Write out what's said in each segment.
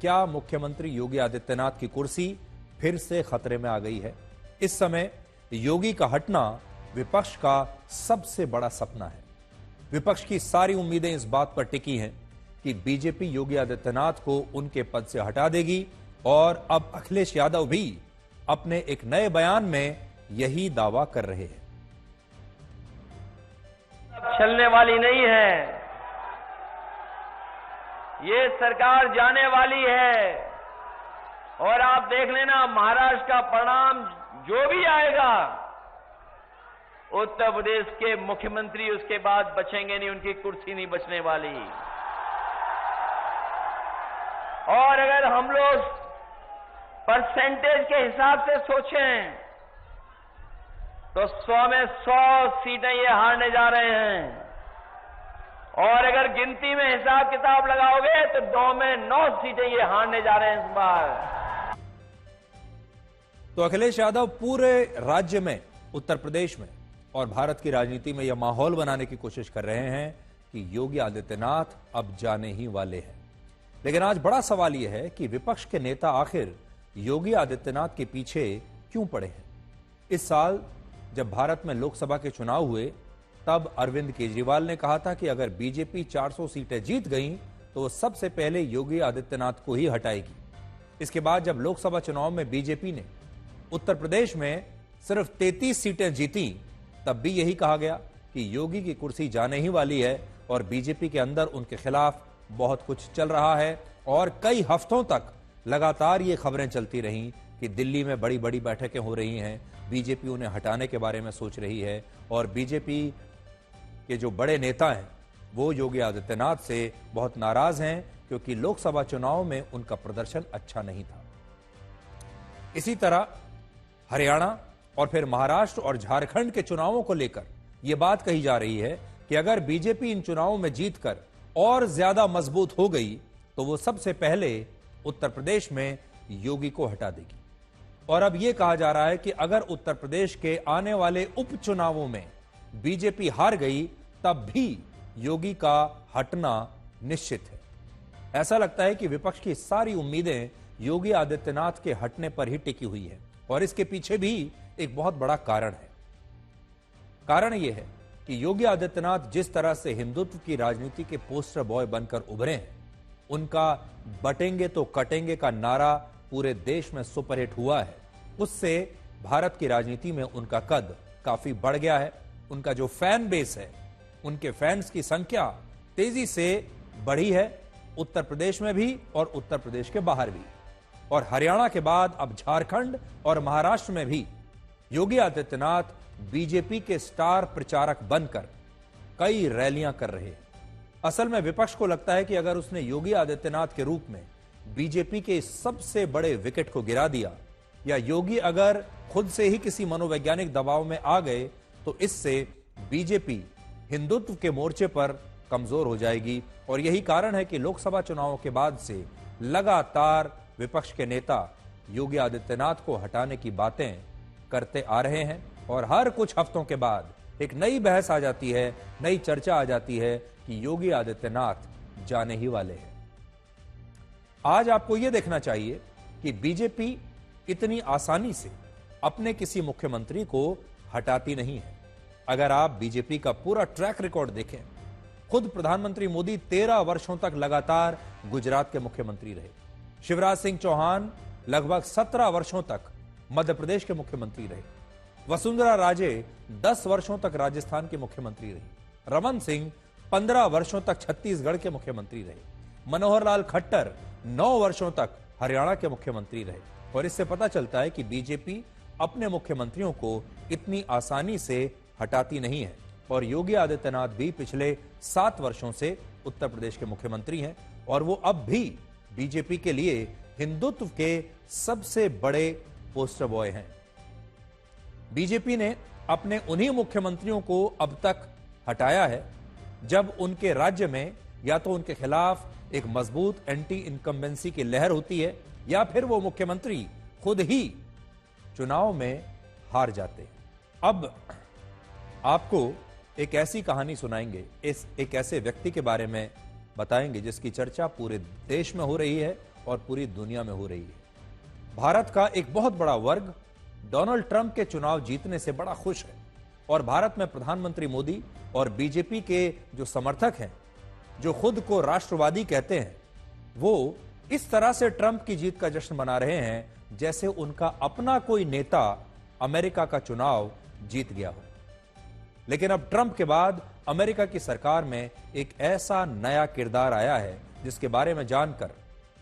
क्या मुख्यमंत्री योगी आदित्यनाथ की कुर्सी फिर से खतरे में आ गई है? इस समय योगी का हटना विपक्ष का सबसे बड़ा सपना है। विपक्ष की सारी उम्मीदें इस बात पर टिकी हैं कि बीजेपी योगी आदित्यनाथ को उनके पद से हटा देगी और अब अखिलेश यादव भी अपने एक नए बयान में यही दावा कर रहे हैं। चलने वाली नहीं है, ये सरकार जाने वाली है और आप देख लेना महाराष्ट्र का परिणाम जो भी आएगा, उत्तर प्रदेश के मुख्यमंत्री उसके बाद बचेंगे नहीं, उनकी कुर्सी नहीं बचने वाली। और अगर हम लोग परसेंटेज के हिसाब से सोचें तो 100 में 100 सीटें ये हारने जा रहे हैं और अगर गिनती में हिसाब किताब लगाओगे तो 9 में 9 सीटें ये हारने जा रहे हैं इस बार। तो अखिलेश यादव पूरे राज्य में, उत्तर प्रदेश में और भारत की राजनीति में यह माहौल बनाने की कोशिश कर रहे हैं कि योगी आदित्यनाथ अब जाने ही वाले हैं। लेकिन आज बड़ा सवाल यह है कि विपक्ष के नेता आखिर योगी आदित्यनाथ के पीछे क्यों पड़े हैं? इस साल जब भारत में लोकसभा के चुनाव हुए तब अरविंद केजरीवाल ने कहा था कि अगर बीजेपी 400 सीटें जीत गई तो वो सबसे पहले योगी आदित्यनाथ को ही हटाएगी। इसके बाद जब लोकसभा चुनाव में बीजेपी ने उत्तर प्रदेश में सिर्फ 33 सीटें जीती तब भी यही कहा गया कि योगी की कुर्सी जाने ही वाली है और बीजेपी के अंदर उनके खिलाफ बहुत कुछ चल रहा है। और कई हफ्तों तक लगातार ये खबरें चलती रहीं कि दिल्ली में बड़ी बड़ी बैठकें हो रही हैं, बीजेपी उन्हें हटाने के बारे में सोच रही है और बीजेपी के जो बड़े नेता हैं वो योगी आदित्यनाथ से बहुत नाराज हैं क्योंकि लोकसभा चुनाव में उनका प्रदर्शन अच्छा नहीं था। इसी तरह हरियाणा और फिर महाराष्ट्र और झारखंड के चुनावों को लेकर यह बात कही जा रही है कि अगर बीजेपी इन चुनावों में जीतकर और ज्यादा मजबूत हो गई तो वो सबसे पहले उत्तर प्रदेश में योगी को हटा देगी। और अब यह कहा जा रहा है कि अगर उत्तर प्रदेश के आने वाले उपचुनावों में बीजेपी हार गई तब भी योगी का हटना निश्चित है। ऐसा लगता है कि विपक्ष की सारी उम्मीदें योगी आदित्यनाथ के हटने पर ही टिकी हुई है और इसके पीछे भी एक बहुत बड़ा कारण है। कारण यह है कि योगी आदित्यनाथ जिस तरह से हिंदुत्व की राजनीति के पोस्टर बॉय बनकर उभरे हैं, उनका बटेंगे तो कटेंगे का नारा पूरे देश में सुपरहिट हुआ है, उससे भारत की राजनीति में उनका कद काफी बढ़ गया है। उनका जो फैन बेस है, उनके फैंस की संख्या तेजी से बढ़ी है, उत्तर प्रदेश में भी और उत्तर प्रदेश के बाहर भी। और हरियाणा के बाद अब झारखंड और महाराष्ट्र में भी योगी आदित्यनाथ बीजेपी के स्टार प्रचारक बनकर कई रैलियां कर रहे हैं। असल में विपक्ष को लगता है कि अगर उसने योगी आदित्यनाथ के रूप में बीजेपी के सबसे बड़े विकेट को गिरा दिया या योगी अगर खुद से ही किसी मनोवैज्ञानिक दबाव में आ गए तो इससे बीजेपी हिंदुत्व के मोर्चे पर कमजोर हो जाएगी। और यही कारण है कि लोकसभा चुनावों के बाद से लगातार विपक्ष के नेता योगी आदित्यनाथ को हटाने की बातें करते आ रहे हैं और हर कुछ हफ्तों के बाद एक नई बहस आ जाती है, नई चर्चा आ जाती है कि योगी आदित्यनाथ जाने ही वाले हैं। आज आपको यह देखना चाहिए कि बीजेपी इतनी आसानी से अपने किसी मुख्यमंत्री को हटाती नहीं है। अगर आप बीजेपी का पूरा ट्रैक रिकॉर्ड देखें, खुद प्रधानमंत्री मोदी 13 वर्षों तक लगातार गुजरात के मुख्यमंत्री रहे, शिवराज सिंह चौहान लगभग 17 वर्षों तक मध्य प्रदेश के मुख्यमंत्री रहे, वसुंधरा राजे 10 वर्षों तक राजस्थान के मुख्यमंत्री रही, रमन सिंह 15 वर्षों तक छत्तीसगढ़ के मुख्यमंत्री रहे, मनोहर लाल खट्टर 9 वर्षों तक हरियाणा के मुख्यमंत्री रहे। और इससे पता चलता है कि बीजेपी अपने मुख्यमंत्रियों को इतनी आसानी से हटाती नहीं है। और योगी आदित्यनाथ भी पिछले 7 वर्षों से उत्तर प्रदेश के मुख्यमंत्री हैं और वो अब भी बीजेपी के लिए हिंदुत्व के सबसे बड़े पोस्टर बॉय हैं। बीजेपी ने अपने उन्हीं मुख्यमंत्रियों को अब तक हटाया है जब उनके राज्य में या तो उनके खिलाफ एक मजबूत एंटी इनकम्बेंसी की लहर होती है या फिर वो मुख्यमंत्री खुद ही चुनाव में हार जाते हैं। अब आपको एक ऐसी कहानी सुनाएंगे, एक ऐसे व्यक्ति के बारे में बताएंगे जिसकी चर्चा पूरे देश में हो रही है और पूरी दुनिया में हो रही है। भारत का एक बहुत बड़ा वर्ग डोनाल्ड ट्रंप के चुनाव जीतने से बड़ा खुश है और भारत में प्रधानमंत्री मोदी और बीजेपी के जो समर्थक हैं, जो खुद को राष्ट्रवादी कहते हैं, वो इस तरह से ट्रंप की जीत का जश्न मना रहे हैं जैसे उनका अपना कोई नेता अमेरिका का चुनाव जीत गया हो। लेकिन अब ट्रंप के बाद अमेरिका की सरकार में एक ऐसा नया किरदार आया है जिसके बारे में जानकर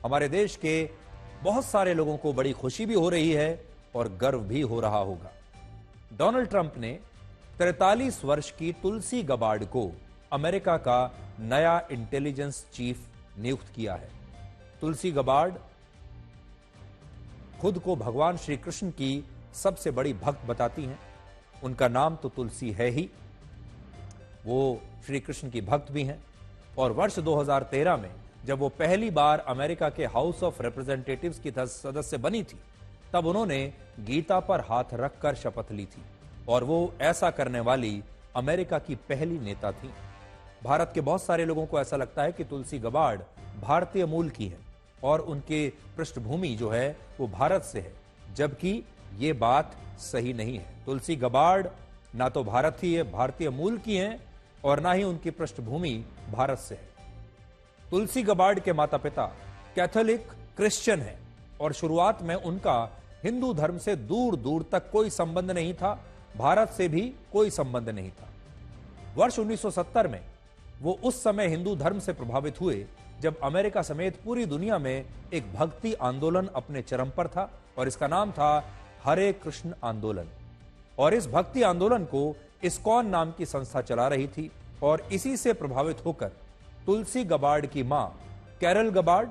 हमारे देश के बहुत सारे लोगों को बड़ी खुशी भी हो रही है और गर्व भी हो रहा होगा। डोनाल्ड ट्रंप ने 43 वर्ष की तुलसी गबार्ड को अमेरिका का नया इंटेलिजेंस चीफ नियुक्त किया है। तुलसी गबार्ड खुद को भगवान श्री कृष्ण की सबसे बड़ी भक्त बताती हैं। उनका नाम तो तुलसी है ही, वो श्री कृष्ण की भक्त भी हैं और वर्ष 2013 में जब वो पहली बार अमेरिका के हाउस ऑफ रिप्रेजेंटेटिव्स की सदस्य बनी थी, तब उन्होंने गीता पर हाथ रखकर शपथ ली थी और वो ऐसा करने वाली अमेरिका की पहली नेता थी। भारत के बहुत सारे लोगों को ऐसा लगता है कि तुलसी गबार्ड भारतीय मूल की है और उनके पृष्ठभूमि जो है वो भारत से है, जबकि ये बात सही नहीं है। तुलसी गबार्ड ना तो भारतीय मूल की हैं और ना ही उनकी पृष्ठभूमि भारत से है। तुलसी गबार्ड के माता पिता कैथोलिक क्रिश्चियन हैं और शुरुआत में उनका हिंदू धर्म से दूर दूर तक कोई संबंध नहीं था, भारत से भी कोई संबंध नहीं था। वर्ष 1970 में वो उस समय हिंदू धर्म से प्रभावित हुए जब अमेरिका समेत पूरी दुनिया में एक भक्ति आंदोलन अपने चरम पर था और इसका नाम था हरे कृष्ण आंदोलन। और इस भक्ति आंदोलन को इस्कॉन नाम की संस्था चला रही थी और इसी से प्रभावित होकर तुलसी गबार्ड की मां कैरल गबार्ड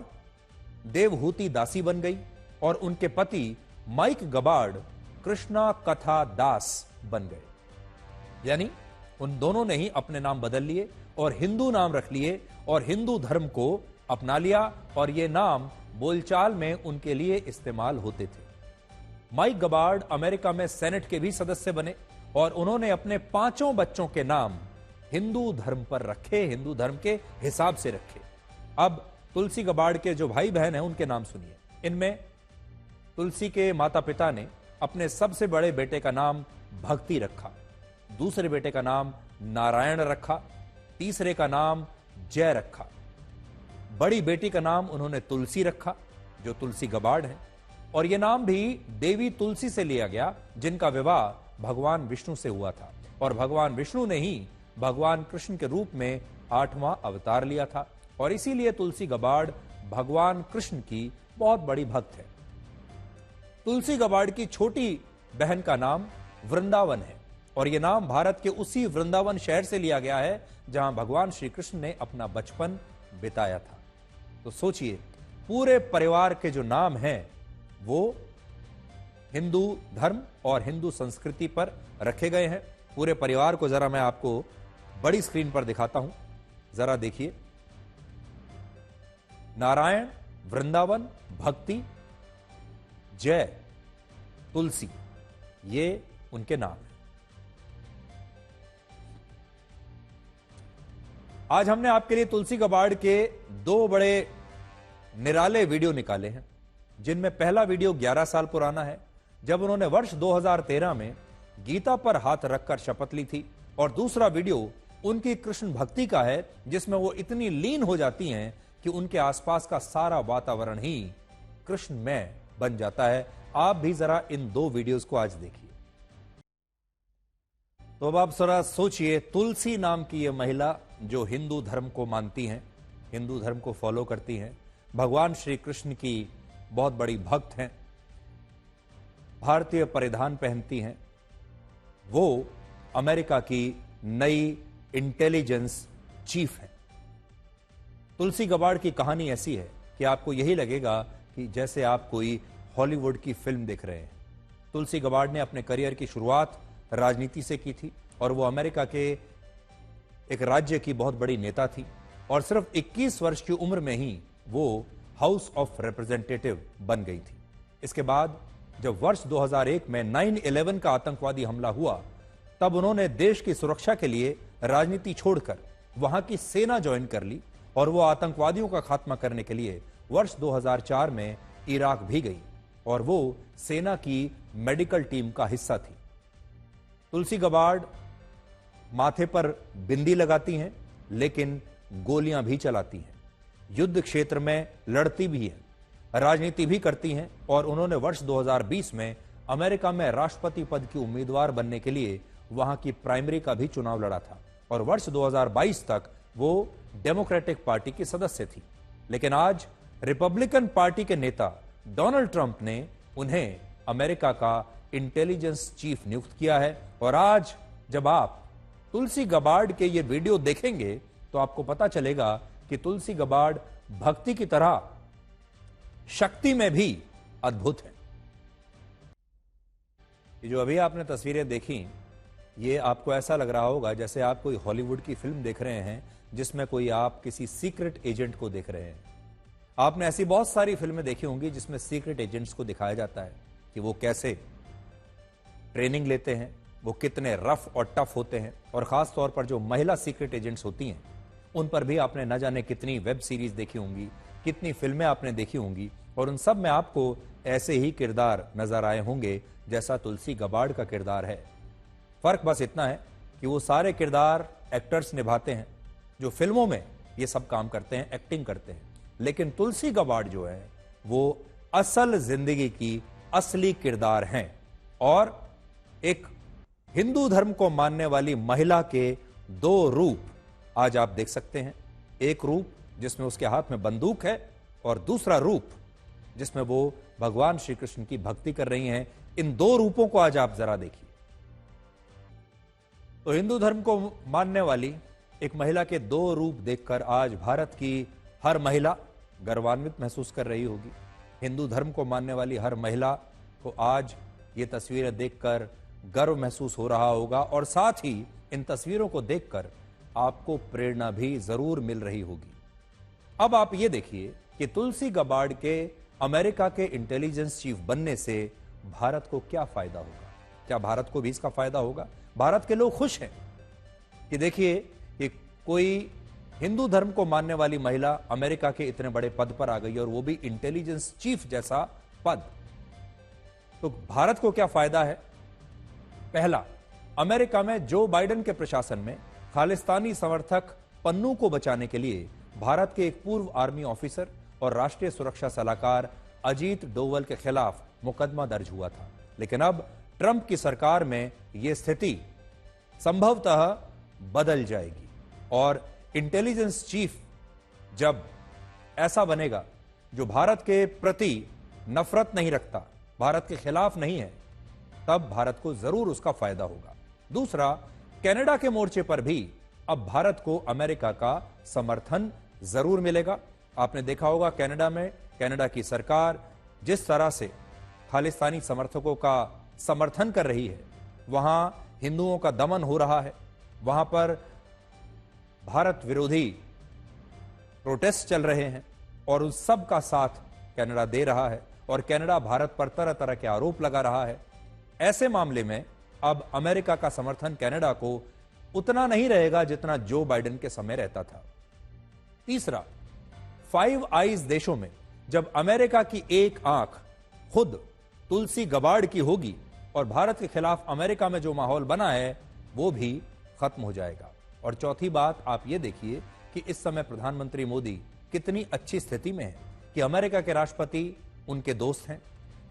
देवहूति दासी बन गई और उनके पति माइक गबार्ड कृष्णा कथा दास बन गए। यानी उन दोनों ने ही अपने नाम बदल लिए और हिंदू नाम रख लिए और हिंदू धर्म को अपना लिया और ये नाम बोलचाल में उनके लिए इस्तेमाल होते थे। माइक गबार्ड अमेरिका में सेनेट के भी सदस्य बने और उन्होंने अपने 5 बच्चों के नाम हिंदू धर्म पर रखे, हिंदू धर्म के हिसाब से रखे। अब तुलसी गबार्ड के जो भाई बहन हैं उनके नाम सुनिए। इनमें तुलसी के माता पिता ने अपने सबसे बड़े बेटे का नाम भक्ति रखा, दूसरे बेटे का नाम नारायण रखा, तीसरे का नाम जय रखा, बड़ी बेटी का नाम उन्होंने तुलसी रखा जो तुलसी गबार्ड है और यह नाम भी देवी तुलसी से लिया गया जिनका विवाह भगवान विष्णु से हुआ था और भगवान विष्णु ने ही भगवान कृष्ण के रूप में 8वां अवतार लिया था और इसीलिए तुलसी गबार्ड भगवान कृष्ण की बहुत बड़ी भक्त है। तुलसी गबार्ड की छोटी बहन का नाम वृंदावन है और यह नाम भारत के उसी वृंदावन शहर से लिया गया है जहां भगवान श्री कृष्ण ने अपना बचपन बिताया था। तो सोचिए, पूरे परिवार के जो नाम हैं वो हिंदू धर्म और हिंदू संस्कृति पर रखे गए हैं। पूरे परिवार को जरा मैं आपको बड़ी स्क्रीन पर दिखाता हूं, जरा देखिए। नारायण, वृंदावन, भक्ति, जय, तुलसी, ये उनके नाम हैं। आज हमने आपके लिए तुलसी गबार्ड के 2 बड़े निराले वीडियो निकाले हैं, जिनमें पहला वीडियो 11 साल पुराना है जब उन्होंने वर्ष 2013 में गीता पर हाथ रखकर शपथ ली थी और दूसरा वीडियो उनकी कृष्ण भक्ति का है जिसमें वो इतनी लीन हो जाती हैं कि उनके आसपास का सारा वातावरण ही कृष्णमय बन जाता है। आप भी जरा इन 2 वीडियोस को आज देखिए। तो अब आप जरा सोचिए, तुलसी नाम की यह महिला जो हिंदू धर्म को मानती हैं, हिंदू धर्म को फॉलो करती हैं, भगवान श्री कृष्ण की बहुत बड़ी भक्त हैं, भारतीय परिधान पहनती हैं, वो अमेरिका की नई इंटेलिजेंस चीफ है। तुलसी गबार्ड की कहानी ऐसी है कि आपको यही लगेगा कि जैसे आप कोई हॉलीवुड की फिल्म देख रहे हैं। तुलसी गबार्ड ने अपने करियर की शुरुआत राजनीति से की थी और वो अमेरिका के एक राज्य की बहुत बड़ी नेता थी और सिर्फ 21 वर्ष की उम्र में ही वो हाउस ऑफ रिप्रेजेंटेटिव बन गई थी। इसके बाद जब वर्ष 2001 में 9/11 का आतंकवादी हमला हुआ, तब उन्होंने देश की सुरक्षा के लिए राजनीति छोड़कर वहां की सेना ज्वाइन कर ली और वो आतंकवादियों का खात्मा करने के लिए वर्ष 2004 में इराक भी गई और वो सेना की मेडिकल टीम का हिस्सा थी। तुलसी गबार्ड माथे पर बिंदी लगाती हैं, लेकिन गोलियां भी चलाती हैं, युद्ध क्षेत्र में लड़ती भी हैं, राजनीति भी करती हैं और उन्होंने वर्ष 2020 में अमेरिका में राष्ट्रपति पद की उम्मीदवार बनने के लिए वहां की प्राइमरी का भी चुनाव लड़ा था और वर्ष 2022 तक वो डेमोक्रेटिक पार्टी की सदस्य थी। लेकिन आज रिपब्लिकन पार्टी के नेता डोनाल्ड ट्रंप ने उन्हें अमेरिका का इंटेलिजेंस चीफ नियुक्त किया है और आज जब आप तुलसी गबार्ड के ये वीडियो देखेंगे तो आपको पता चलेगा कि तुलसी गबार्ड भक्ति की तरह शक्ति में भी अद्भुत है। ये जो अभी आपने तस्वीरें देखी, ये आपको ऐसा लग रहा होगा जैसे आप कोई हॉलीवुड की फिल्म देख रहे हैं जिसमें कोई आप किसी सीक्रेट एजेंट को देख रहे हैं। आपने ऐसी बहुत सारी फिल्में देखी होंगी जिसमें सीक्रेट एजेंट्स को दिखाया जाता है कि वो कैसे ट्रेनिंग लेते हैं, वो कितने रफ और टफ होते हैं और खास तौर पर जो महिला सीक्रेट एजेंट्स होती हैं उन पर भी आपने न जाने कितनी वेब सीरीज देखी होंगी, कितनी फिल्में आपने देखी होंगी और उन सब में आपको ऐसे ही किरदार नजर आए होंगे जैसा तुलसी गबार्ड का किरदार है। फर्क बस इतना है कि वो सारे किरदार एक्टर्स निभाते हैं जो फिल्मों में ये सब काम करते हैं, एक्टिंग करते हैं, लेकिन तुलसी गबार्ड जो है वो असल जिंदगी की असली किरदार हैं और एक हिंदू धर्म को मानने वाली महिला के दो रूप आज आप देख सकते हैं। एक रूप जिसमें उसके हाथ में बंदूक है और दूसरा रूप जिसमें वो भगवान श्री कृष्ण की भक्ति कर रही हैं। इन दो रूपों को आज आप जरा देखिए। तो हिंदू धर्म को मानने वाली एक महिला के दो रूप देखकर आज भारत की हर महिला गर्वान्वित महसूस कर रही होगी। हिंदू धर्म को मानने वाली हर महिला को आज ये तस्वीरें देखकर गर्व महसूस हो रहा होगा और साथ ही इन तस्वीरों को देखकर आपको प्रेरणा भी जरूर मिल रही होगी। अब आप ये देखिए कि तुलसी गबार्ड के अमेरिका के इंटेलिजेंस चीफ बनने से भारत को क्या फायदा होगा। क्या भारत को भी इसका फायदा होगा? भारत के लोग खुश हैं कि देखिए कि कोई हिंदू धर्म को मानने वाली महिला अमेरिका के इतने बड़े पद पर आ गई और वो भी इंटेलिजेंस चीफ जैसा पद। तो भारत को क्या फायदा है? पहला, अमेरिका में जो बाइडेन के प्रशासन में खालिस्तानी समर्थक पन्नू को बचाने के लिए भारत के एक पूर्व आर्मी ऑफिसर और राष्ट्रीय सुरक्षा सलाहकार अजीत डोवल के खिलाफ मुकदमा दर्ज हुआ था, लेकिन अब ट्रंप की सरकार में यह स्थिति संभवतः बदल जाएगी और इंटेलिजेंस चीफ जब ऐसा बनेगा जो भारत के प्रति नफरत नहीं रखता, भारत के खिलाफ नहीं है, तब भारत को जरूर उसका फायदा होगा। दूसरा, कनाडा के मोर्चे पर भी अब भारत को अमेरिका का समर्थन जरूर मिलेगा। आपने देखा होगा कनाडा में कनाडा की सरकार जिस तरह से खालिस्तानी समर्थकों का समर्थन कर रही है, वहां हिंदुओं का दमन हो रहा है, वहां पर भारत विरोधी प्रोटेस्ट चल रहे हैं और उस सब का साथ कनाडा दे रहा है और कनाडा भारत पर तरह तरह के आरोप लगा रहा है। ऐसे मामले में अब अमेरिका का समर्थन कनाडा को उतना नहीं रहेगा जितना जो बाइडेन के समय रहता था। तीसरा, फाइव आइज देशों में जब अमेरिका की एक आंख खुद तुलसी गबार्ड की होगी और भारत के खिलाफ अमेरिका में जो माहौल बना है वो भी खत्म हो जाएगा। और चौथी बात, आप ये देखिए कि इस समय प्रधानमंत्री मोदी कितनी अच्छी स्थिति में है कि अमेरिका के राष्ट्रपति उनके दोस्त हैं,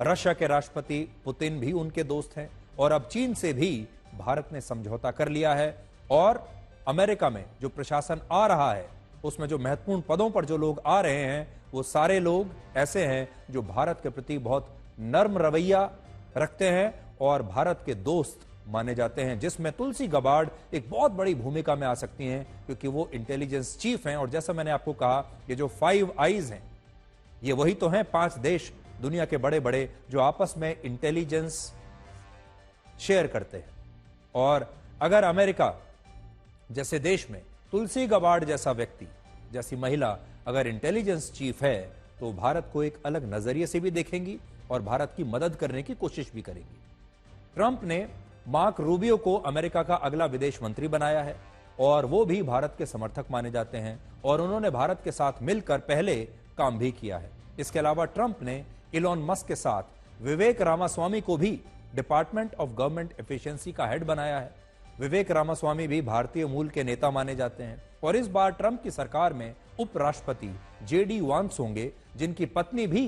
रशिया के राष्ट्रपति पुतिन भी उनके दोस्त हैं और अब चीन से भी भारत ने समझौता कर लिया है और अमेरिका में जो प्रशासन आ रहा है उसमें जो महत्वपूर्ण पदों पर जो लोग आ रहे हैं वो सारे लोग ऐसे हैं जो भारत के प्रति बहुत नर्म रवैया रखते हैं और भारत के दोस्त माने जाते हैं, जिसमें तुलसी गबार्ड एक बहुत बड़ी भूमिका में आ सकती हैं क्योंकि वो इंटेलिजेंस चीफ हैं। और जैसा मैंने आपको कहा, ये जो फाइव आइज हैं ये वही तो हैं 5 देश दुनिया के बड़े बड़े जो आपस में इंटेलिजेंस शेयर करते हैं। और अगर अमेरिका जैसे देश में तुलसी गबार्ड जैसा व्यक्ति, जैसी महिला अगर इंटेलिजेंस चीफ है तो भारत को एक अलग नजरिए से भी देखेंगी और भारत की मदद करने की कोशिश भी करेंगी। ट्रंप ने मार्क रूबियो को अमेरिका का अगला विदेश मंत्री बनाया है और वो भी भारत के समर्थक माने जाते हैं और उन्होंने भारत के साथ मिलकर पहले काम भी किया है। इसके अलावा ट्रंप ने इलॉन मस्क के साथ विवेक रामास्वामी को भी डिपार्टमेंट ऑफ गवर्नमेंट एफिशिएंसी का हेड बनाया है। विवेक रामास्वामी भी भारतीय मूल के नेता माने जाते हैं और इस बार ट्रंप की सरकार में उपराष्ट्रपति जेडी वांस होंगे, जिनकी पत्नी भी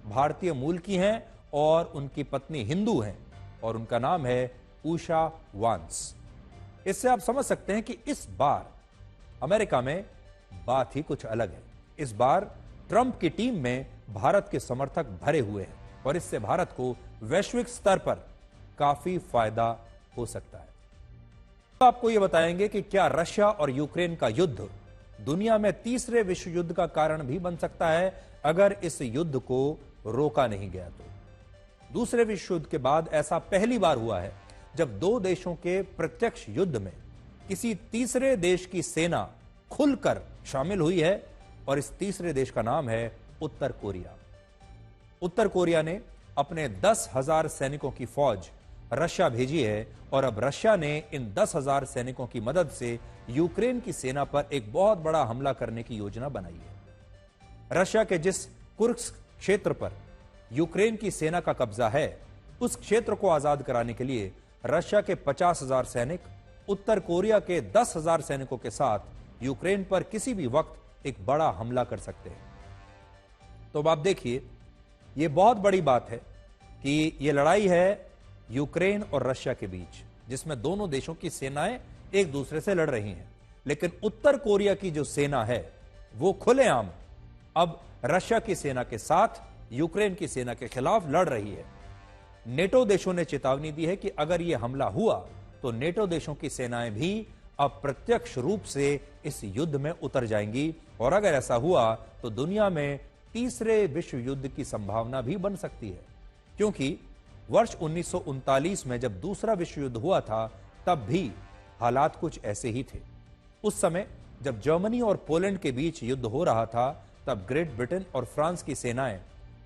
भारतीय मूल की हैं और उनकी पत्नी हिंदू हैं और उनका नाम है उषा वांस। इससे आप समझ सकते हैं कि इस बार अमेरिका में बात ही कुछ अलग है। इस बार ट्रंप की टीम में भारत के समर्थक भरे हुए हैं और इससे भारत को वैश्विक स्तर पर काफी फायदा हो सकता है। तो आपको यह बताएंगे कि क्या रशिया और यूक्रेन का युद्ध दुनिया में तीसरे विश्व युद्ध का कारण भी बन सकता है अगर इस युद्ध को रोका नहीं गया तो। दूसरे विश्व युद्ध के बाद ऐसा पहली बार हुआ है जब दो देशों के प्रत्यक्ष युद्ध में किसी तीसरे देश की सेना खुलकर शामिल हुई है और इस तीसरे देश का नाम है उत्तर कोरिया। उत्तर कोरिया ने अपने 10,000 सैनिकों की फौज रशिया भेजी है और अब रशिया ने इन 10,000 सैनिकों की मदद से यूक्रेन की सेना पर एक बहुत बड़ा हमला करने की योजना बनाई है। रशिया के जिस कुर्स्क क्षेत्र पर यूक्रेन की सेना का कब्जा है, उस क्षेत्र को आजाद कराने के लिए रशिया के 50,000 सैनिक उत्तर कोरिया के 10,000 सैनिकों के साथ यूक्रेन पर किसी भी वक्त एक बड़ा हमला कर सकते हैं। तो अब आप देखिए, यह बहुत बड़ी बात है कि यह लड़ाई है यूक्रेन और रशिया के बीच, जिसमें दोनों देशों की सेनाएं एक दूसरे से लड़ रही हैं। लेकिन उत्तर कोरिया की जो सेना है वो खुलेआम अब रशिया की सेना के साथ यूक्रेन की सेना के खिलाफ लड़ रही है। नेटो देशों ने चेतावनी दी है कि अगर यह हमला हुआ तो नेटो देशों की सेनाएं भी अप्रत्यक्ष रूप से इस युद्ध में उतर जाएंगी और अगर ऐसा हुआ तो दुनिया में तीसरे विश्व युद्ध की संभावना भी बन सकती है। क्योंकि वर्ष 1939 में जब दूसरा विश्व युद्ध हुआ था तब भी हालात कुछ ऐसे ही थे। उस समय जब जर्मनी और पोलैंड के बीच युद्ध हो रहा था तब ग्रेट ब्रिटेन और फ्रांस की सेनाएं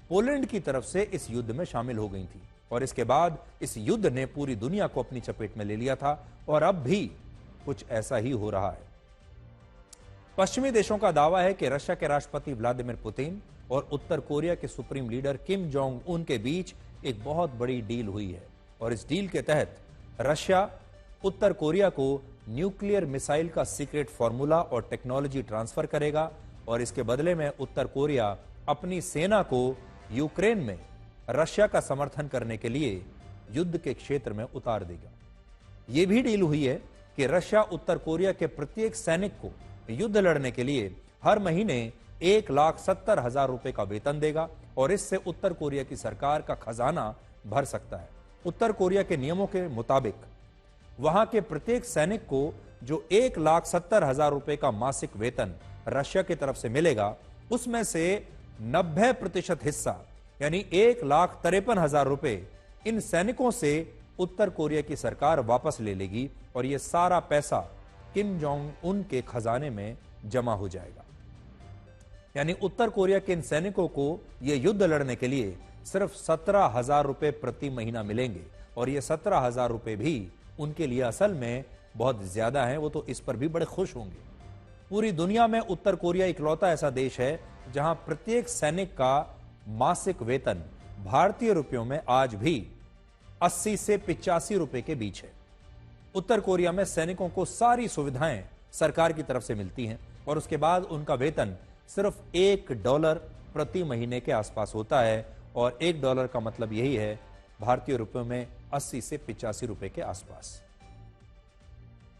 पोलैंड की तरफ से इस युद्ध में शामिल हो गई थी और इसके बाद इस युद्ध ने पूरी दुनिया को अपनी चपेट में ले लिया था और अब भी कुछ ऐसा ही हो रहा है। पश्चिमी देशों का दावा है कि रशिया के राष्ट्रपति व्लादिमीर पुतिन और उत्तर कोरिया के supreme leader Kim Jong Un के बीच एक बहुत बड़ी डील हुई है और इस डील के तहत रशिया उत्तर कोरिया को न्यूक्लियर मिसाइल का सीक्रेट फॉर्मूला और टेक्नोलॉजी ट्रांसफर करेगा और इसके बदले में उत्तर कोरिया अपनी सेना को यूक्रेन में रशिया का समर्थन करने के लिए युद्ध के क्षेत्र में उतार देगा। यह भी डील हुई है कि रशिया उत्तर कोरिया के प्रत्येक सैनिक को युद्ध लड़ने के लिए हर महीने 1,70,000 रुपए का वेतन देगा और इससे उत्तर कोरिया की सरकार का खजाना भर सकता है। उत्तर कोरिया के नियमों के मुताबिक वहां के प्रत्येक सैनिक को जो 1,70,000 रुपए का मासिक वेतन रशिया की तरफ से मिलेगा, उसमें से 90% हिस्सा यानी 1,53,000 रुपए इन सैनिकों से उत्तर कोरिया की सरकार वापस ले लेगी और यह सारा पैसा किम जोंग उन के खजाने में जमा हो जाएगा। यानी उत्तर कोरिया के इन सैनिकों को यह युद्ध लड़ने के लिए सिर्फ 17,000 रुपए प्रति महीना मिलेंगे और यह 17,000 रुपए भी उनके लिए असल में बहुत ज्यादा है। वो तो इस पर भी बड़े खुश होंगे। पूरी दुनिया में उत्तर कोरिया इकलौता ऐसा देश है जहां प्रत्येक सैनिक का मासिक वेतन भारतीय रुपयों में आज भी 80 से 85 रुपए के बीच है। उत्तर कोरिया में सैनिकों को सारी सुविधाएं सरकार की तरफ से मिलती हैं और उसके बाद उनका वेतन सिर्फ $1 प्रति महीने के आसपास होता है और $1 का मतलब यही है भारतीय रुपयों में 80 से 85 रुपए के आसपास।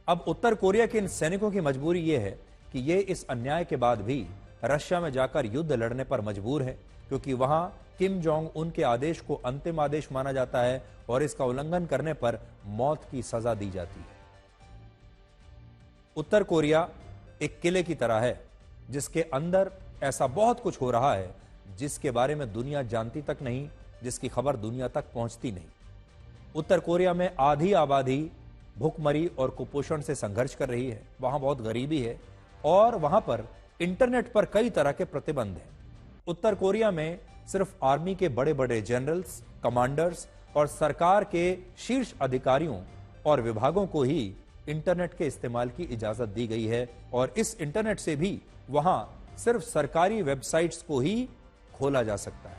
अब उत्तर कोरिया के इन सैनिकों की मजबूरी यह है कि ये इस अन्याय के बाद भी रशिया में जाकर युद्ध लड़ने पर मजबूर है, क्योंकि वहां किम जोंग उन के आदेश को अंतिम आदेश माना जाता है और इसका उल्लंघन करने पर मौत की सजा दी जाती है। उत्तर कोरिया एक किले की तरह है जिसके अंदर ऐसा बहुत कुछ हो रहा है जिसके बारे में दुनिया जानती तक नहीं, जिसकी खबर दुनिया तक पहुंचती नहीं। उत्तर कोरिया में आधी आबादी भूखमरी और कुपोषण से संघर्ष कर रही है। वहां बहुत गरीबी है और वहां पर इंटरनेट पर कई तरह के प्रतिबंध हैं। उत्तर कोरिया में सिर्फ आर्मी के बड़े बड़े जनरल्स, कमांडर्स और सरकार के शीर्ष अधिकारियों और विभागों को ही इंटरनेट के इस्तेमाल की इजाजत दी गई है और इस इंटरनेट से भी वहां सिर्फ सरकारी वेबसाइट्स को ही खोला जा सकता है।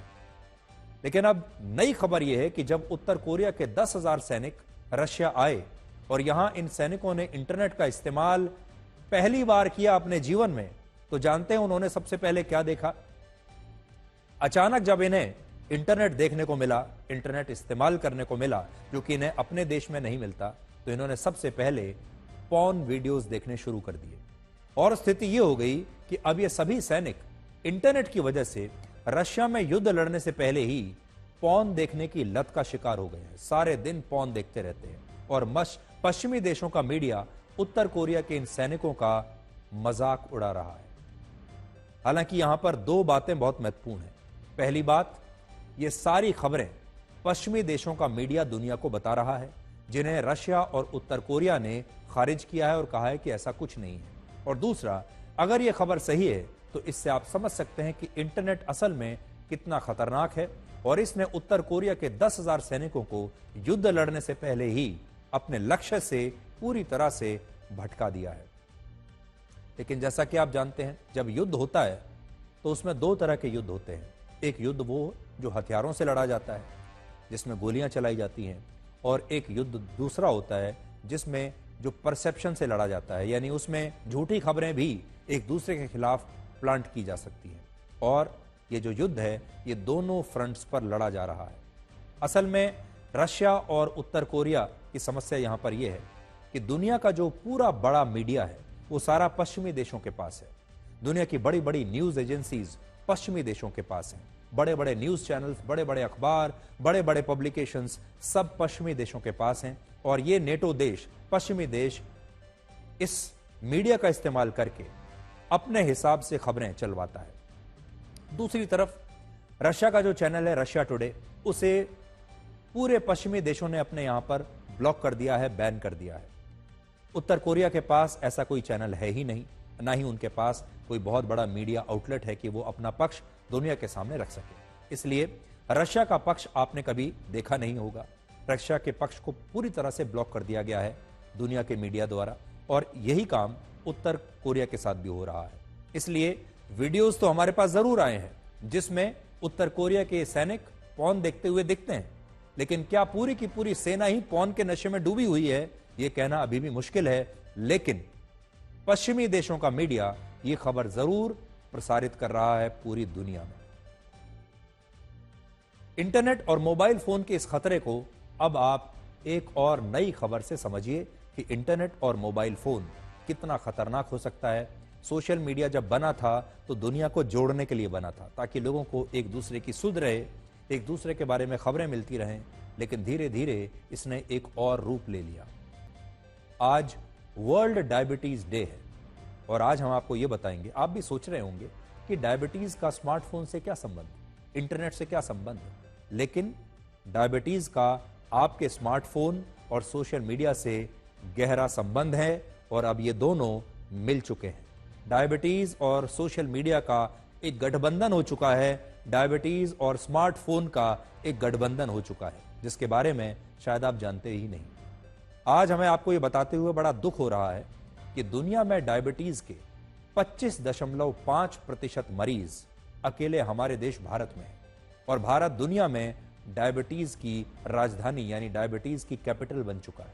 लेकिन अब नई खबर यह है कि जब उत्तर कोरिया के 10,000 सैनिक रशिया आए और यहां इन सैनिकों ने इंटरनेट का इस्तेमाल पहली बार किया अपने जीवन में, तो जानते हैं उन्होंने सबसे पहले क्या देखा? अचानक जब इन्हें इंटरनेट देखने को मिला, इंटरनेट इस्तेमाल करने को मिला, जो कि इन्हें अपने देश में नहीं मिलता, तो इन्होंने सबसे पहले पॉर्न वीडियोस देखने शुरू कर दिए। और स्थिति यह हो गई कि अब ये सभी सैनिक इंटरनेट की वजह से रशिया में युद्ध लड़ने से पहले ही पॉर्न देखने की लत का शिकार हो गए हैं। सारे दिन पॉर्न देखते रहते हैं और पश्चिमी देशों का मीडिया उत्तर कोरिया के इन सैनिकों का मजाक उड़ा रहा है। हालांकि यहां पर दो बातें बहुत महत्वपूर्ण हैं। पहली बात, ये सारी खबरें पश्चिमी देशों का मीडिया दुनिया को बता रहा है, जिन्हें रशिया और उत्तर कोरिया ने खारिज किया है और कहा है कि ऐसा कुछ नहीं है। और दूसरा, अगर यह खबर सही है तो इससे आप समझ सकते हैं कि इंटरनेट असल में कितना खतरनाक है और इसने उत्तर कोरिया के 10,000 सैनिकों को युद्ध लड़ने से पहले ही अपने लक्ष्य से पूरी तरह से भटका दिया है। लेकिन जैसा कि आप जानते हैं, जब युद्ध होता है तो उसमें दो तरह के युद्ध होते हैं। एक युद्ध वो जो हथियारों से लड़ा जाता है, जिसमें गोलियां चलाई जाती हैं, और एक युद्ध दूसरा होता है जिसमें जो परसेप्शन से लड़ा जाता है, यानी उसमें झूठी खबरें भी एक दूसरे के खिलाफ प्लांट की जा सकती हैं। और ये जो युद्ध है, ये दोनों फ्रंट्स पर लड़ा जा रहा है। असल में रशिया और उत्तर कोरिया की समस्या यहां पर यह है कि दुनिया का जो पूरा बड़ा मीडिया है वो सारा पश्चिमी देशों के पास है। दुनिया की बड़ी बड़ी न्यूज एजेंसीज पश्चिमी देशों के पास हैं। बड़े बड़े न्यूज चैनल्स, बड़े बड़े अखबार, बड़े बड़े पब्लिकेशंस सब पश्चिमी देशों के पास हैं। और ये नेटो देश, पश्चिमी देश, इस मीडिया का इस्तेमाल करके अपने हिसाब से खबरें चलवाता है। दूसरी तरफ रशिया का जो चैनल है रशिया टुडे, उसे पूरे पश्चिमी देशों ने अपने यहां पर ब्लॉक कर दिया है, बैन कर दिया है। उत्तर कोरिया के पास ऐसा कोई चैनल है ही नहीं, ना ही उनके पास कोई बहुत बड़ा मीडिया आउटलेट है कि वो अपना पक्ष दुनिया के सामने रख सके। इसलिए रशिया का पक्ष आपने कभी देखा नहीं होगा। रशिया के पक्ष को पूरी तरह से ब्लॉक कर दिया गया है दुनिया के मीडिया द्वारा, और यही काम उत्तर कोरिया के साथ भी हो रहा है। इसलिए वीडियोस तो हमारे पास जरूर आए हैं जिसमें उत्तर कोरिया के सैनिक पॉर्न देखते हुए दिखते हैं, लेकिन क्या पूरी की पूरी सेना ही पॉर्न के नशे में डूबी हुई है, यह कहना अभी भी मुश्किल है। लेकिन पश्चिमी देशों का मीडिया यह खबर जरूर प्रसारित कर रहा है पूरी दुनिया में। इंटरनेट और मोबाइल फोन के इस खतरे को अब आप एक और नई खबर से समझिए कि इंटरनेट और मोबाइल फोन कितना खतरनाक हो सकता है। सोशल मीडिया जब बना था तो दुनिया को जोड़ने के लिए बना था, ताकि लोगों को एक दूसरे की सुध रहे, एक दूसरे के बारे में खबरें मिलती रहें। लेकिन धीरे धीरे इसने एक और रूप ले लिया। आज वर्ल्ड डायबिटीज डे है और आज हम आपको यह बताएंगे, आप भी सोच रहे होंगे कि डायबिटीज का स्मार्टफोन से क्या संबंध, इंटरनेट से क्या संबंध है। लेकिन डायबिटीज का आपके स्मार्टफोन और सोशल मीडिया से गहरा संबंध है और अब ये दोनों मिल चुके हैं। डायबिटीज और सोशल मीडिया का एक गठबंधन हो चुका है, डायबिटीज और स्मार्टफोन का एक गठबंधन हो चुका है, जिसके बारे में शायद आप जानते ही नहीं। आज हमें आपको यह बताते हुए बड़ा दुख हो रहा है कि दुनिया में डायबिटीज के 25.5% मरीज अकेले हमारे देश भारत में है, और भारत दुनिया में डायबिटीज की राजधानी यानी डायबिटीज की कैपिटल बन चुका है।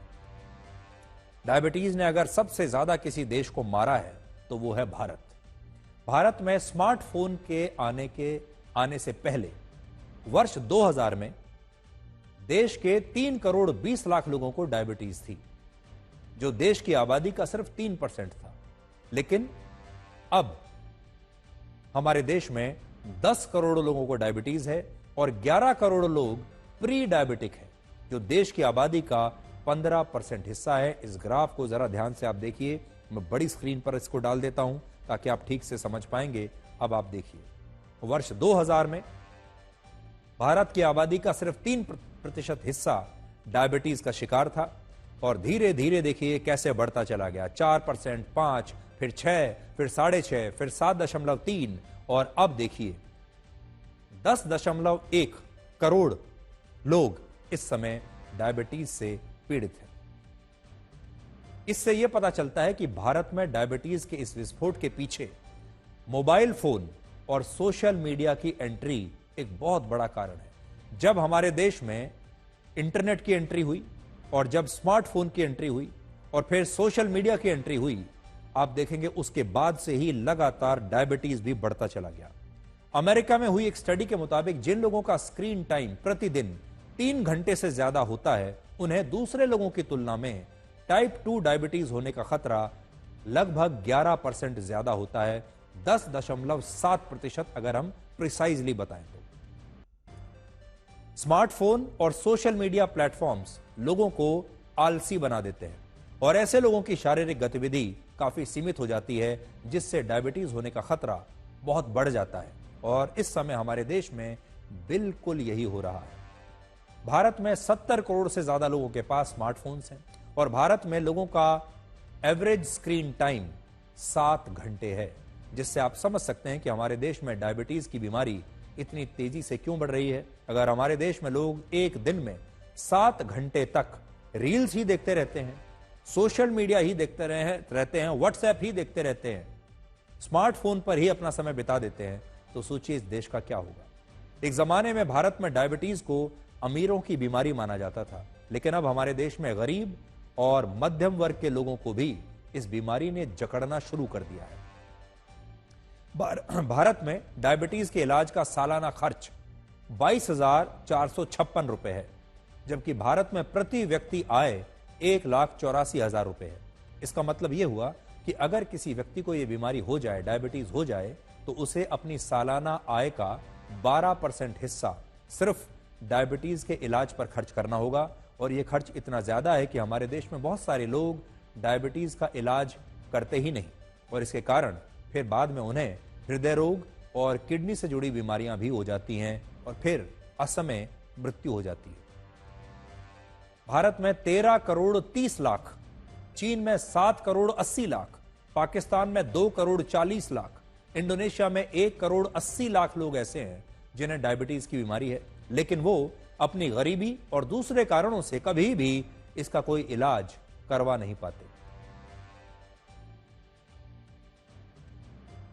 डायबिटीज ने अगर सबसे ज्यादा किसी देश को मारा है तो वो है भारत। भारत में स्मार्टफोन के आने से पहले वर्ष 2000 में देश के 3 करोड़ 20 लाख लोगों को डायबिटीज थी, जो देश की आबादी का सिर्फ 3% था। लेकिन अब हमारे देश में 10 करोड़ लोगों को डायबिटीज है और 11 करोड़ लोग प्री डायबिटिक है, जो देश की आबादी का 15% हिस्सा है। इस ग्राफ को जरा ध्यान से आप देखिए, मैं बड़ी स्क्रीन पर इसको डाल देता हूं ताकि आप ठीक से समझ पाएंगे। अब आप देखिए, वर्ष 2000 में भारत की आबादी का सिर्फ 3% हिस्सा डायबिटीज का शिकार था, और धीरे धीरे देखिए कैसे बढ़ता चला गया। 4%, 5, फिर 6, फिर 6.5, फिर 7.3, और अब देखिए 10.1 करोड़ लोग इस समय डायबिटीज से पीड़ित हैं। इससे यह पता चलता है कि भारत में डायबिटीज के इस विस्फोट के पीछे मोबाइल फोन और सोशल मीडिया की एंट्री एक बहुत बड़ा कारण है। जब हमारे देश में इंटरनेट की एंट्री हुई और जब स्मार्टफोन की एंट्री हुई और फिर सोशल मीडिया की एंट्री हुई, आप देखेंगे उसके बाद से ही लगातार डायबिटीज भी बढ़ता चला गया। अमेरिका में हुई एक स्टडी के मुताबिक जिन लोगों का स्क्रीन टाइम प्रतिदिन 3 घंटे से ज्यादा होता है, उन्हें दूसरे लोगों की तुलना में टाइप 2 डायबिटीज होने का खतरा लगभग 11% ज्यादा होता है, 10.7% अगर हम प्रिसाइजली बताएं तो। स्मार्टफोन और सोशल मीडिया प्लेटफॉर्म्स लोगों को आलसी बना देते हैं और ऐसे लोगों की शारीरिक गतिविधि काफी सीमित हो जाती है, जिससे डायबिटीज होने का खतरा बहुत बढ़ जाता है। और इस समय हमारे देश में बिल्कुल यही हो रहा है। भारत में 70 करोड़ से ज्यादा लोगों के पास स्मार्टफोन्स हैं और भारत में लोगों का एवरेज स्क्रीन टाइम 7 घंटे है, जिससे आप समझ सकते हैं कि हमारे देश में डायबिटीज की बीमारी इतनी तेजी से क्यों बढ़ रही है। अगर हमारे देश में लोग एक दिन में 7 घंटे तक रील्स ही देखते रहते हैं, सोशल मीडिया ही देखते रहते हैं, व्हाट्सएप ही देखते रहते हैं, स्मार्टफोन पर ही अपना समय बिता देते हैं, तो सोचिए इस देश का क्या होगा। एक जमाने में भारत में डायबिटीज को अमीरों की बीमारी माना जाता था, लेकिन अब हमारे देश में गरीब और मध्यम वर्ग के लोगों को भी इस बीमारी ने जकड़ना शुरू कर दिया है। भारत में डायबिटीज के इलाज का सालाना खर्च 22,456 रुपए है, जबकि भारत में प्रति व्यक्ति आय 1,84,000 रुपए है। इसका मतलब यह हुआ कि अगर किसी व्यक्ति को यह बीमारी हो जाए, डायबिटीज हो जाए, तो उसे अपनी सालाना आय का 12% हिस्सा सिर्फ डायबिटीज के इलाज पर खर्च करना होगा। और यह खर्च इतना ज्यादा है कि हमारे देश में बहुत सारे लोग डायबिटीज का इलाज करते ही नहीं और इसके कारण फिर बाद में उन्हें हृदय रोग और किडनी से जुड़ी बीमारियां भी हो जाती हैं और फिर असमय मृत्यु हो जाती है। भारत में 13 करोड़ 30 लाख, चीन में 7 करोड़ 80 लाख, पाकिस्तान में 2 करोड़ 40 लाख, इंडोनेशिया में 1 करोड़ 80 लाख लोग ऐसे हैं जिन्हें डायबिटीज की बीमारी है, लेकिन वो अपनी गरीबी और दूसरे कारणों से कभी भी इसका कोई इलाज करवा नहीं पाते।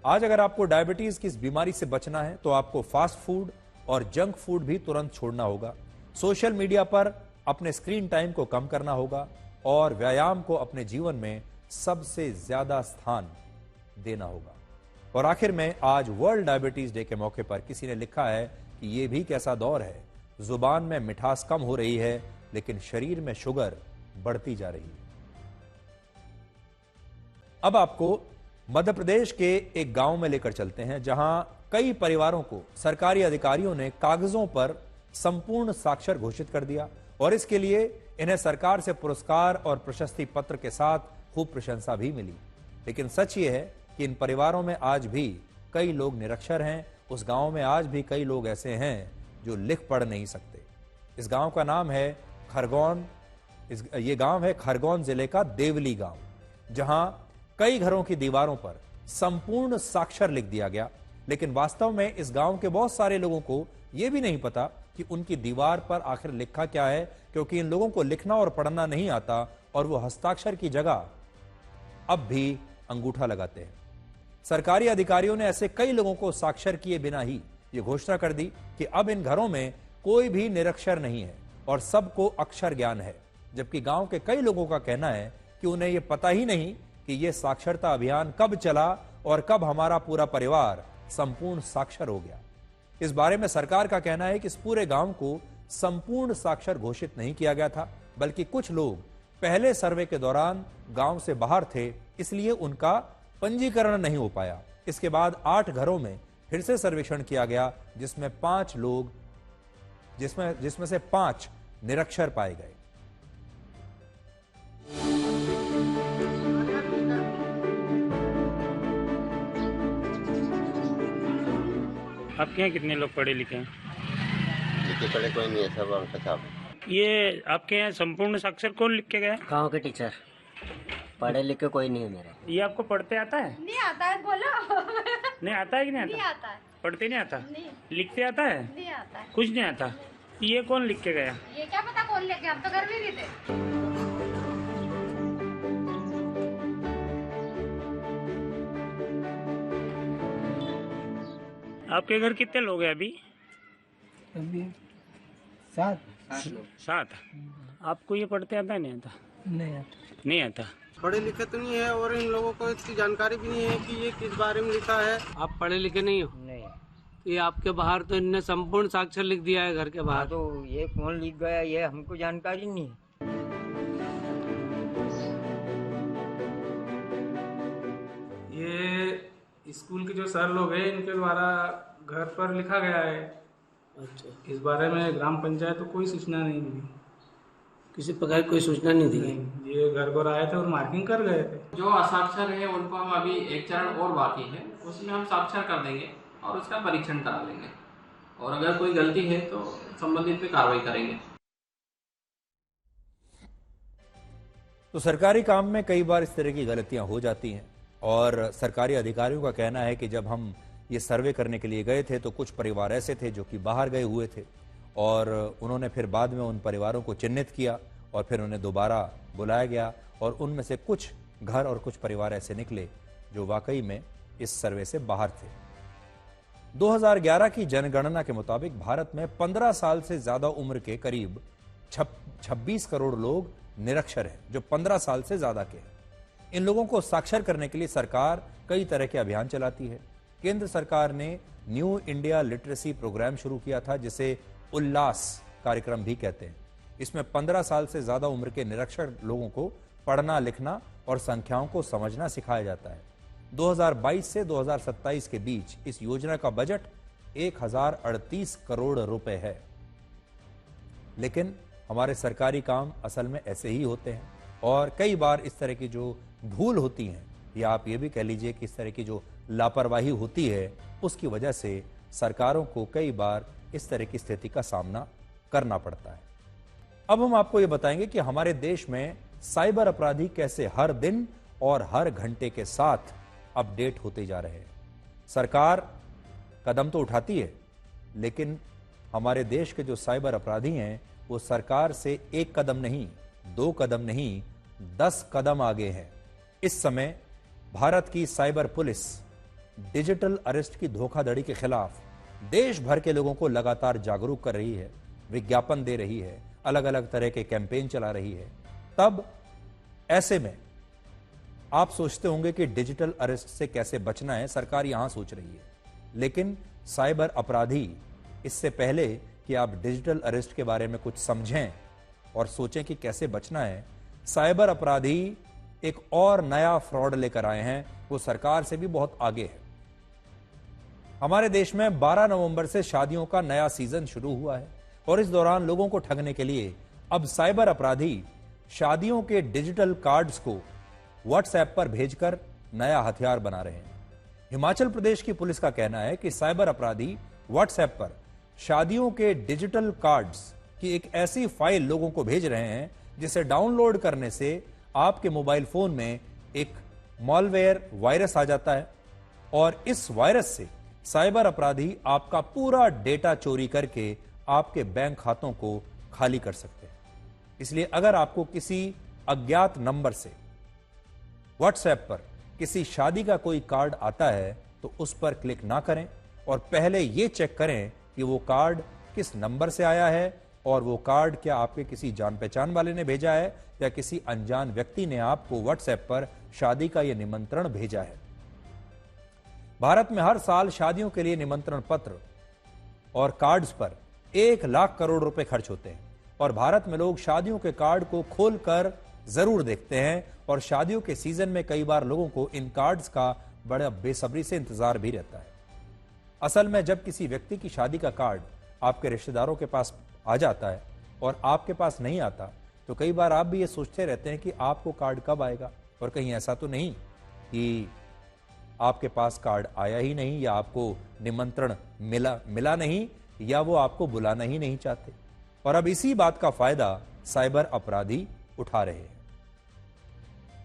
आज अगर आपको डायबिटीज की इस बीमारी से बचना है तो आपको फास्ट फूड और जंक फूड भी तुरंत छोड़ना होगा, सोशल मीडिया पर अपने स्क्रीन टाइम को कम करना होगा और व्यायाम को अपने जीवन में सबसे ज्यादा स्थान देना होगा। और आखिर में आज वर्ल्ड डायबिटीज डे के मौके पर किसी ने लिखा है कि यह भी कैसा दौर है, जुबान में मिठास कम हो रही है लेकिन शरीर में शुगर बढ़ती जा रही है। अब आपको मध्य प्रदेश के एक गांव में लेकर चलते हैं, जहां कई परिवारों को सरकारी अधिकारियों ने कागजों पर संपूर्ण साक्षर घोषित कर दिया और इसके लिए इन्हें सरकार से पुरस्कार और प्रशस्ति पत्र के साथ खूब प्रशंसा भी मिली। लेकिन सच ये है कि इन परिवारों में आज भी कई लोग निरक्षर हैं। उस गांव में आज भी कई लोग ऐसे हैं जो लिख पढ़ नहीं सकते। इस गांव का नाम है खरगोन। ये गांव है खरगोन जिले का देवली गांव, जहां कई घरों की दीवारों पर संपूर्ण साक्षर लिख दिया गया, लेकिन वास्तव में इस गांव के बहुत सारे लोगों को यह भी नहीं पता कि उनकी दीवार पर आखिर लिखा क्या है, क्योंकि इन लोगों को लिखना और पढ़ना नहीं आता और वो हस्ताक्षर की जगह अब भी अंगूठा लगाते हैं। सरकारी अधिकारियों ने ऐसे कई लोगों को साक्षर किए बिना ही ये घोषणा कर दी कि अब इन घरों में कोई भी निरक्षर नहीं है और सबको अक्षर ज्ञान है, जबकि गांव के कई लोगों का कहना है कि उन्हें यह पता ही नहीं कि यह साक्षरता अभियान कब चला और कब हमारा पूरा परिवार संपूर्ण साक्षर हो गया। इस बारे में सरकार का कहना है कि इस पूरे गांव को संपूर्ण साक्षर घोषित नहीं किया गया था, बल्कि कुछ लोग पहले सर्वे के दौरान गांव से बाहर थे, इसलिए उनका पंजीकरण नहीं हो पाया। इसके बाद 8 घरों में फिर से सर्वेक्षण किया गया, जिसमें 5 लोग जिसमें से 5 निरक्षर पाए गए। आपके यहाँ कितने लोग पढ़े लिखे हैं? लिखे पढ़े कोई नहीं है, सब अंक साहब। ये आपके यहाँ संपूर्ण साक्षर कौन लिख के गया? गाँव के टीचर। पढ़े लिखे कोई नहीं है मेरे। ये आपको पढ़ते आता है? नहीं आता है, बोलो। नहीं आता है कि नहीं आता? नहीं आता है। पढ़ते नहीं आता? नहीं। लिखते आता है? नहीं आता है। कुछ नहीं आता। ये कौन लिख के गया? ये क्या पता कौन लेके, हम तो घर में नहीं थे। आपके घर कितने लोग हैं अभी? अभी 7 7। आपको ये पढ़ते आता नहीं आता? नहीं आता। नहीं आता। पढ़े लिखे तो नहीं है और इन लोगों को इसकी जानकारी भी नहीं है कि ये किस बारे में लिखा है। आप पढ़े लिखे नहीं हो? नहीं। ये आपके बाहर तो इनने संपूर्ण साक्षर लिख दिया है घर के बाहर। तो ये कौन लिख गया ये हमको जानकारी नहीं है। ये स्कूल के जो सर लोग हैं इनके द्वारा घर पर लिखा गया है। अच्छा, इस बारे में ग्राम पंचायत को कोई सूचना नहीं मिली। किसी प्रकार की कोई सूचना नहीं दी? नहीं, ये घर पर आए थे और मार्किंग कर गए थे। जो असाक्षर है उनको हम अभी एक चरण और बाकी है, उसमें हम साक्षर कर देंगे और उसका परीक्षण करा लेंगे और अगर कोई गलती है तो संबंधित पे कार्रवाई करेंगे। तो सरकारी काम में कई बार इस तरह की गलतियां हो जाती हैं और सरकारी अधिकारियों का कहना है कि जब हम ये सर्वे करने के लिए गए थे तो कुछ परिवार ऐसे थे जो कि बाहर गए हुए थे और उन्होंने फिर बाद में उन परिवारों को चिन्हित किया और फिर उन्हें दोबारा बुलाया गया और उनमें से कुछ घर और कुछ परिवार ऐसे निकले जो वाकई में इस सर्वे से बाहर थे। 2011 की जनगणना के मुताबिक भारत में 15 साल से ज्यादा उम्र के करीब 26 करोड़ लोग निरक्षर हैं, जो 15 साल से ज्यादा के हैं। इन लोगों को साक्षर करने के लिए सरकार कई तरह के अभियान चलाती है। केंद्र सरकार ने न्यू इंडिया लिटरेसी प्रोग्राम शुरू किया था, जिसे उल्लास कार्यक्रम भी कहते हैं। इसमें 15 साल से ज्यादा उम्र के निरक्षर लोगों को पढ़ना लिखना और संख्याओं को समझना सिखाया जाता है। 2022 से 2027 के बीच इस योजना का बजट 1038 करोड़ रुपए है। लेकिन हमारे सरकारी काम असल में ऐसे ही होते हैं और कई बार इस तरह की जो भूल होती है या आप ये भी कह लीजिए कि इस तरह की जो लापरवाही होती है उसकी वजह से सरकारों को कई बार इस तरह की स्थिति का सामना करना पड़ता है। अब हम आपको ये बताएंगे कि हमारे देश में साइबर अपराधी कैसे हर दिन और हर घंटे के साथ अपडेट होते जा रहे हैं। सरकार कदम तो उठाती है, लेकिन हमारे देश के जो साइबर अपराधी हैं वो सरकार से 1 कदम नहीं, 2 कदम नहीं, 10 कदम आगे हैं। इस समय भारत की साइबर पुलिस डिजिटल अरेस्ट की धोखाधड़ी के खिलाफ देश भर के लोगों को लगातार जागरूक कर रही है, विज्ञापन दे रही है, अलग अलग तरह के कैंपेन चला रही है। तब ऐसे में आप सोचते होंगे कि डिजिटल अरेस्ट से कैसे बचना है, सरकार यहां सोच रही है। लेकिन साइबर अपराधी, इससे पहले कि आप डिजिटल अरेस्ट के बारे में कुछ समझें और सोचें कि कैसे बचना है, साइबर अपराधी एक और नया फ्रॉड लेकर आए हैं। वो सरकार से भी बहुत आगे है। हमारे देश में 12 नवंबर से शादियों का नया सीजन शुरू हुआ है और इस दौरान लोगों को ठगने के लिए अब साइबर अपराधी शादियों के डिजिटल कार्ड्स को व्हाट्सएप पर भेजकर नया हथियार बना रहे हैं। हिमाचल प्रदेश की पुलिस का कहना है कि साइबर अपराधी व्हाट्सएप पर शादियों के डिजिटल कार्ड्स की एक ऐसी फाइल लोगों को भेज रहे हैं जिसे डाउनलोड करने से आपके मोबाइल फोन में एक मॉलवेयर वायरस आ जाता है और इस वायरस से साइबर अपराधी आपका पूरा डेटा चोरी करके आपके बैंक खातों को खाली कर सकते हैं। इसलिए अगर आपको किसी अज्ञात नंबर से व्हाट्सएप पर किसी शादी का कोई कार्ड आता है तो उस पर क्लिक ना करें और पहले यह चेक करें कि वो कार्ड किस नंबर से आया है और वो कार्ड क्या आपके किसी जान पहचान वाले ने भेजा है या किसी अनजान व्यक्ति ने आपको व्हाट्सएप पर शादी का यह निमंत्रण भेजा है। भारत में हर साल शादियों के लिए निमंत्रण पत्र और कार्ड्स पर 1 लाख करोड़ रुपए खर्च होते हैं और भारत में लोग शादियों के कार्ड को खोलकर जरूर देखते हैं और शादियों के सीजन में कई बार लोगों को इन कार्ड्स का बड़ा बेसब्री से इंतजार भी रहता है। असल में जब किसी व्यक्ति की शादी का कार्ड आपके रिश्तेदारों के पास आ जाता है और आपके पास नहीं आता तो कई बार आप भी ये सोचते रहते हैं कि आपको कार्ड कब आएगा और कहीं ऐसा तो नहीं कि आपके पास कार्ड आया ही नहीं या आपको निमंत्रण मिला नहीं या वो आपको बुलाना ही नहीं चाहते। और अब इसी बात का फायदा साइबर अपराधी उठा रहे हैं।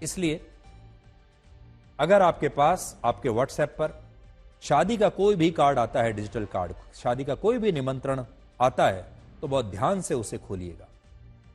इसलिए अगर आपके पास आपके व्हाट्सएप पर शादी का कोई भी कार्ड आता है, डिजिटल कार्ड, शादी का कोई भी निमंत्रण आता है तो बहुत ध्यान से उसे खोलिएगा।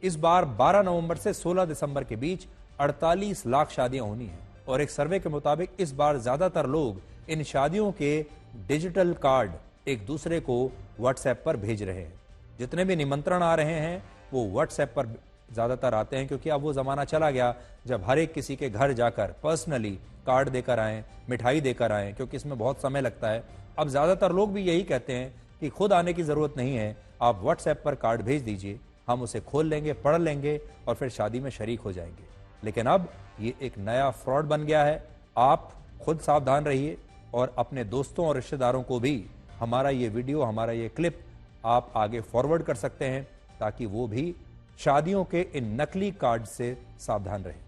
इस बार 12 नवंबर से 16 दिसंबर के बीच 48 लाख शादियां होनी हैं और एक सर्वे के मुताबिक इस बार ज्यादातर लोग इन शादियों के डिजिटल कार्ड एक दूसरे को व्हाट्सएप पर भेज रहे हैं। जितने भी निमंत्रण आ रहे हैं वो व्हाट्सएप पर ज्यादातर आते हैं, क्योंकि अब वो जमाना चला गया जब हर एक किसी के घर जाकर पर्सनली कार्ड देकर आए, मिठाई देकर आए, क्योंकि इसमें बहुत समय लगता है। अब ज्यादातर लोग भी यही कहते हैं कि खुद आने की जरूरत नहीं है, आप व्हाट्सएप पर कार्ड भेज दीजिए, हम उसे खोल लेंगे, पढ़ लेंगे और फिर शादी में शरीक हो जाएंगे। लेकिन अब ये एक नया फ्रॉड बन गया है। आप खुद सावधान रहिए और अपने दोस्तों और रिश्तेदारों को भी हमारा ये वीडियो, हमारा ये क्लिप आप आगे फॉरवर्ड कर सकते हैं, ताकि वो भी शादियों के इन नकली कार्ड से सावधान रहें।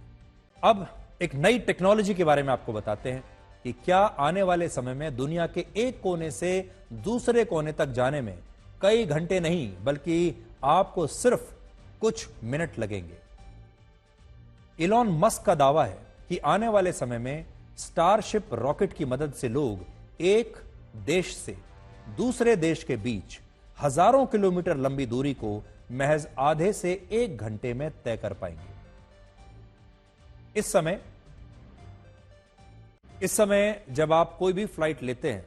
अब एक नई टेक्नोलॉजी के बारे में आपको बताते हैं कि क्या आने वाले समय में दुनिया के एक कोने से दूसरे कोने तक जाने में कई घंटे नहीं बल्कि आपको सिर्फ कुछ मिनट लगेंगे। इलॉन मस्क का दावा है कि आने वाले समय में स्टारशिप रॉकेट की मदद से लोग एक देश से दूसरे देश के बीच हजारों किलोमीटर लंबी दूरी को महज आधे से 1 घंटे में तय कर पाएंगे। इस समय जब आप कोई भी फ्लाइट लेते हैं,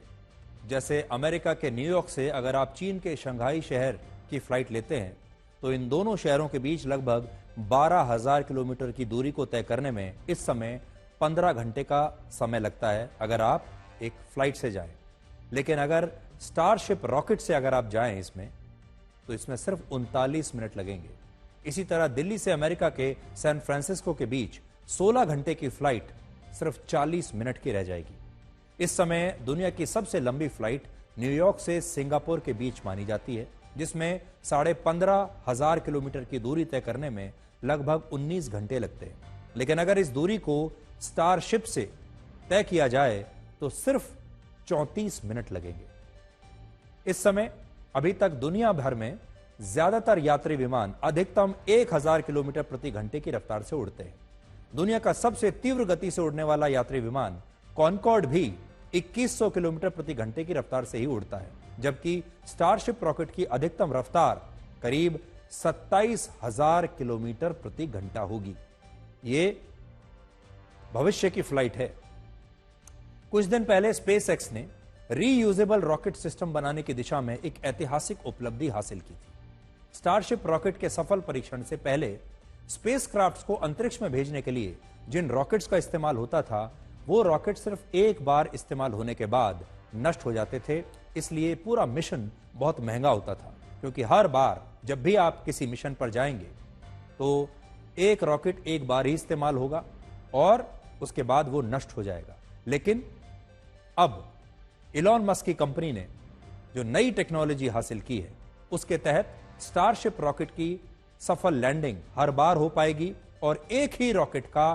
जैसे अमेरिका के न्यूयॉर्क से अगर आप चीन के शंघाई शहर की फ्लाइट लेते हैं, तो इन दोनों शहरों के बीच लगभग 12,000 किलोमीटर की दूरी को तय करने में इस समय 15 घंटे का समय लगता है अगर आप एक फ्लाइट से जाएं। लेकिन अगर स्टारशिप रॉकेट से अगर आप जाएं इसमें, तो इसमें सिर्फ 39 मिनट लगेंगे। इसी तरह दिल्ली से अमेरिका के सैन फ्रांसिस्को के बीच 16 घंटे की फ्लाइट सिर्फ 40 मिनट की रह जाएगी। इस समय दुनिया की सबसे लंबी फ्लाइट न्यूयॉर्क से सिंगापुर के बीच मानी जाती है, जिसमें 15,500 किलोमीटर की दूरी तय करने में लगभग 19 घंटे लगते हैं। लेकिन अगर इस दूरी को स्टारशिप से तय किया जाए तो सिर्फ 34 मिनट लगेंगे। इस समय अभी तक दुनिया भर में ज्यादातर यात्री विमान अधिकतम 1000 किलोमीटर प्रति घंटे की रफ्तार से उड़ते हैं। दुनिया का सबसे तीव्र गति से उड़ने वाला यात्री विमान कॉनकॉर्ड भी 2100 किलोमीटर प्रति घंटे की रफ्तार से ही उड़ता है, जबकि स्टारशिप रॉकेट की अधिकतम रफ्तार करीब 27,000 किलोमीटर प्रति घंटा होगी। ये भविष्य की फ्लाइट है। कुछ दिन पहले स्पेसएक्स ने रीयूजेबल रॉकेट सिस्टम बनाने की दिशा में एक ऐतिहासिक उपलब्धि हासिल की थी। स्टारशिप रॉकेट के सफल परीक्षण से पहले स्पेसक्राफ्ट्स को अंतरिक्ष में भेजने के लिए जिन रॉकेट्स का इस्तेमाल होता था, वो रॉकेट सिर्फ एक बार इस्तेमाल होने के बाद नष्ट हो जाते थे। इसलिए पूरा मिशन बहुत महंगा होता था, क्योंकि हर बार जब भी आप किसी मिशन पर जाएंगे तो एक रॉकेट एक बार ही इस्तेमाल होगा और उसके बाद वो नष्ट हो जाएगा। लेकिन अब इलॉन मस्क की कंपनी ने जो नई टेक्नोलॉजी हासिल की है, उसके तहत स्टारशिप रॉकेट की सफल लैंडिंग हर बार हो पाएगी और एक ही रॉकेट का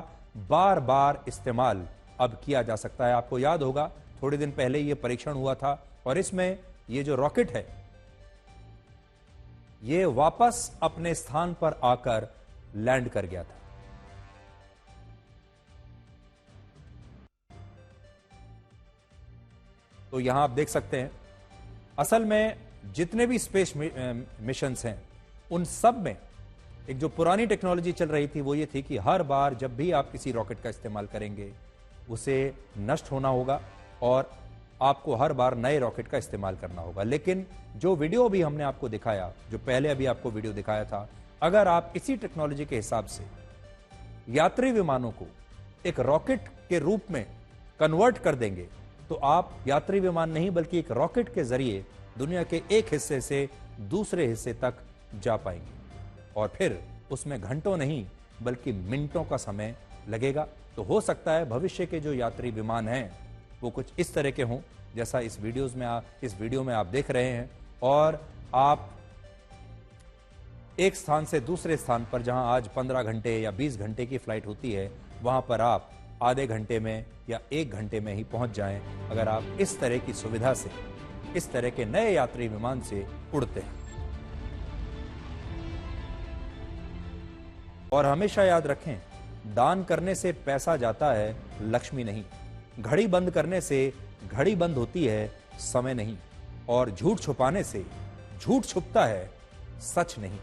बार बार इस्तेमाल अब किया जा सकता है। आपको याद होगा थोड़े दिन पहले यह परीक्षण हुआ था और इसमें ये जो रॉकेट है ये वापस अपने स्थान पर आकर लैंड कर गया था। तो यहां आप देख सकते हैं, असल में जितने भी स्पेस मिशंस हैं उन सब में एक जो पुरानी टेक्नोलॉजी चल रही थी वो ये थी कि हर बार जब भी आप किसी रॉकेट का इस्तेमाल करेंगे उसे नष्ट होना होगा और आपको हर बार नए रॉकेट का इस्तेमाल करना होगा। लेकिन जो वीडियो भी हमने आपको दिखाया, जो पहले अभी आपको वीडियो दिखाया था, अगर आप इसी टेक्नोलॉजी के हिसाब से यात्री विमानों को एक रॉकेट के रूप में कन्वर्ट कर देंगे तो आप यात्री विमान नहीं बल्कि एक रॉकेट के जरिए दुनिया के एक हिस्से से दूसरे हिस्से तक जा पाएंगे और फिर उसमें घंटों नहीं बल्कि मिनटों का समय लगेगा। तो हो सकता है भविष्य के जो यात्री विमान हैं वो कुछ इस तरह के हों जैसा इस वीडियो में आप देख रहे हैं, और आप एक स्थान से दूसरे स्थान पर जहां आज 15 घंटे या 20 घंटे की फ्लाइट होती है वहां पर आप आधे घंटे में या 1 घंटे में ही पहुंच जाएं, अगर आप इस तरह की सुविधा से, इस तरह के नए यात्री विमान से उड़ते हैं। और हमेशा याद रखें, दान करने से पैसा जाता है, लक्ष्मी नहीं। घड़ी बंद करने से घड़ी बंद होती है, समय नहीं। और झूठ छुपाने से झूठ छुपता है, सच नहीं।